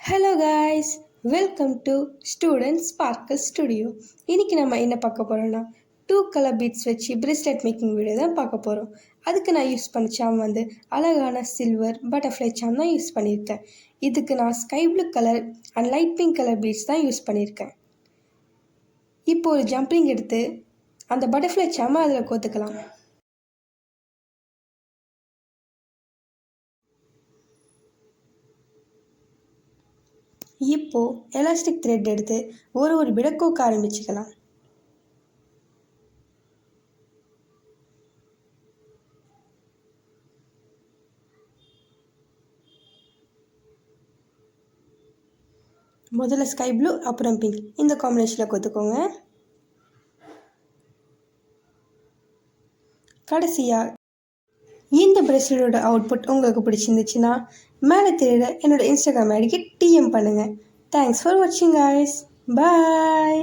Hello guys, welcome to student sparkle studio. இன்றைக்கி நம்ம என்ன பார்க்க போகிறோம்னா 2 கலர் பீட்ஸ் வச்சு பிரேஸ்லெட் மேக்கிங் வீடியோ தான் பார்க்க போகிறோம். அதுக்கு நான் யூஸ் பண்ண சாம் அழகான சில்வர் பட்டர்ஃப்ளை சாம் தான் யூஸ் பண்ணியிருக்கேன். இதுக்கு நான் sky blue colour and light pink colour beads தான் யூஸ் பண்ணியிருக்கேன். இப்போ ஒரு ஜம்பிங் எடுத்து அந்த பட்டர்ஃப்ளை சாமை அதில் கோத்துக்கலாம். இப்போது எலாஸ்டிக் த்ரெட் எடுத்து ஒரு பீடை கோக்க ஆரம்பிச்சுக்கலாம். முதல்ல ஸ்கை ப்ளூ அப்புறம் பிங்க் இந்த காம்பினேஷனில் கோத்துக்கோங்க. கடைசியாக இந்த பிரேஸ்லெட்டோட அவுட்புட் உங்களுக்கு பிடிச்சிருந்துச்சுன்னா மேலே தெரியுற என்னோடய இன்ஸ்டாகிராம் ஐடிக்கு டிஎம் பண்ணுங்கள். தேங்க்ஸ் ஃபார் வாட்சிங் காய்ஸ். பாய்.